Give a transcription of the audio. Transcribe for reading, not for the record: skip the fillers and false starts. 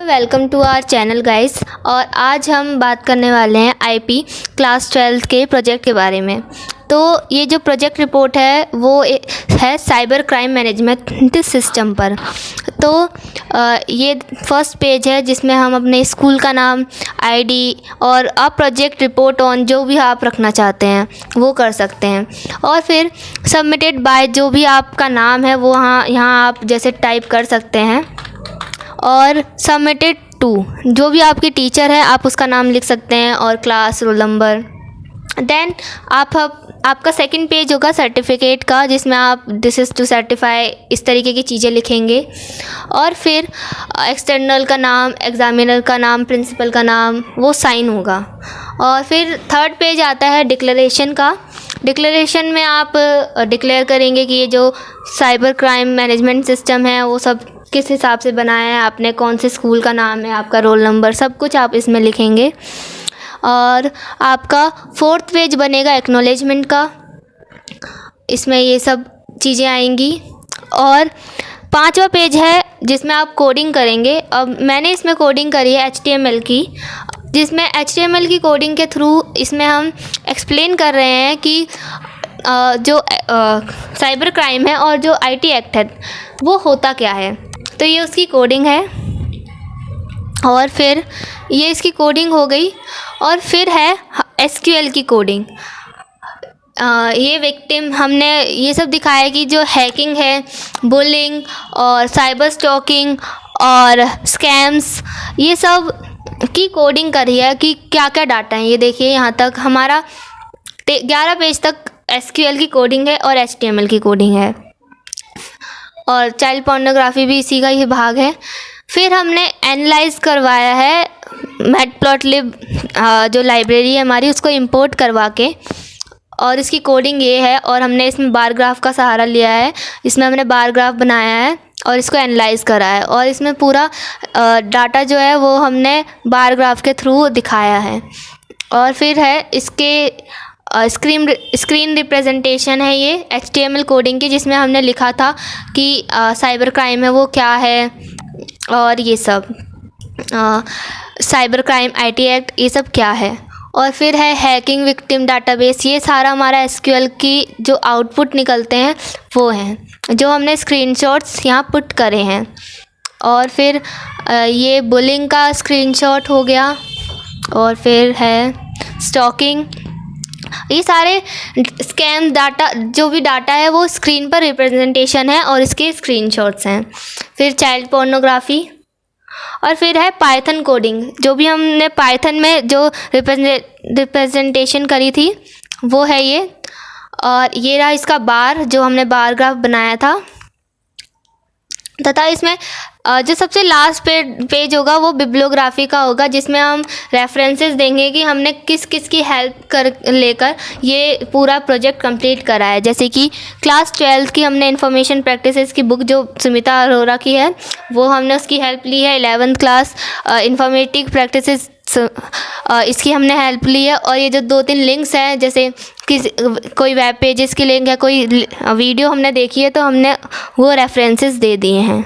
Welcome to our channel guys. और आज हम बात करने वाले हैं आईपी क्लास 12 के प्रोजेक्ट के बारे में। तो ये जो प्रोजेक्ट रिपोर्ट है वो है साइबर क्राइम मैनेजमेंट सिस्टम पर। तो ये फर्स्ट पेज है जिसमें हम अपने स्कूल का नाम, आईडी और अब प्रोजेक्ट रिपोर्ट ऑन जो भी आप रखना चाहते हैं वो कर सकते हैं। और फिर सबमिटेड बाय जो भी आपका नाम है वो यहाँ आप जैसे टाइप कर सकते हैं। और सबमिटेड टू जो भी आपकी टीचर है आप उसका नाम लिख सकते हैं और क्लास, रोल नंबर। देन आपका सेकंड पेज होगा सर्टिफिकेट का, जिसमें आप दिस इज़ टू सर्टिफाई इस तरीके की चीज़ें लिखेंगे। और फिर एक्सटर्नल का नाम, एग्ज़ामिनर का नाम, प्रिंसिपल का नाम, वो साइन होगा। और फिर थर्ड पेज आता है डिक्लेरेशन का। डिक्लेरेशन में आप डिक्लेयर करेंगे कि ये जो साइबर क्राइम मैनेजमेंट सिस्टम है वो सब किस हिसाब से बनाया है, आपने कौन से स्कूल का नाम है, आपका रोल नंबर, सब कुछ आप इसमें लिखेंगे। और आपका फोर्थ पेज बनेगा एक्नॉलेजमेंट का, इसमें ये सब चीज़ें आएंगी। और पांचवा पेज है जिसमें आप कोडिंग करेंगे। अब मैंने इसमें कोडिंग करी है HTML की, जिसमें HTML की कोडिंग के थ्रू इसमें हम एक्सप्लेन कर रहे हैं कि जो साइबर क्राइम है और जो IT एक्ट है वो होता क्या है। तो ये उसकी कोडिंग है। और फिर ये इसकी कोडिंग हो गई। और फिर है SQL की कोडिंग। ये विक्टिम हमने ये सब दिखाया है कि जो हैकिंग है, बुलिंग और साइबर स्टॉकिंग और स्कैम्स, ये सब की कोडिंग करी है कि क्या क्या डाटा है। ये देखिए यहाँ तक हमारा 11 पेज तक SQL की कोडिंग है और HTML की कोडिंग है। और चाइल्ड पोर्नोग्राफी भी इसी का ही भाग है। फिर हमने एनालाइज करवाया है मैटप्लॉटलिब जो लाइब्रेरी है हमारी, उसको इंपोर्ट करवा के, और इसकी कोडिंग ये है। और हमने इसमें बार ग्राफ का सहारा लिया है, इसमें हमने बार ग्राफ बनाया है और इसको एनालाइज करा है। और इसमें पूरा डाटा जो है वो हमने बार ग्राफ के थ्रू दिखाया है। और फिर है इसके स्क्रीन रिप्रेजेंटेशन है ये HTML कोडिंग की, जिसमें हमने लिखा था कि साइबर क्राइम है वो क्या है और ये सब साइबर क्राइम IT एक्ट ये सब क्या है। और फिर है हैकिंग विक्टिम डाटाबेस। ये सारा हमारा SQL की जो आउटपुट निकलते हैं वो हैं, जो हमने स्क्रीनशॉट्स यहाँ पुट करे हैं। और फिर ये बुलिंग का स्क्रीनशॉट हो गया। और फिर है स्टॉकिंग। ये सारे स्कैम डाटा, जो भी डाटा है वो स्क्रीन पर रिप्रेजेंटेशन है और इसके स्क्रीनशॉट्स हैं। फिर चाइल्ड पोर्नोग्राफी। और फिर है पाइथन कोडिंग, जो भी हमने पाइथन में जो रिप्रेजेंटेशन करी थी वो है ये। और ये रहा इसका बार, जो हमने बार ग्राफ बनाया था। तथा इसमें जो सबसे लास्ट पेज होगा वो बिब्लियोग्राफी का होगा, जिसमें हम रेफरेंसेस देंगे कि हमने किस किस की हेल्प लेकर ये पूरा प्रोजेक्ट कंप्लीट करा है। जैसे कि क्लास 12 की हमने इन्फॉर्मेशन प्रैक्टिसेस की बुक जो सुमिता अरोरा की है वो हमने उसकी हेल्प ली है। 11th क्लास इन्फॉर्मेटिव प्रैक्टिसेस इसकी हमने हेल्प ली है। और ये जो 2-3 लिंक्स हैं, जैसे कोई वेब पेजेस की लिंक है, कोई वीडियो हमने देखी है, तो हमने वो रेफरेंसेस दे दिए हैं।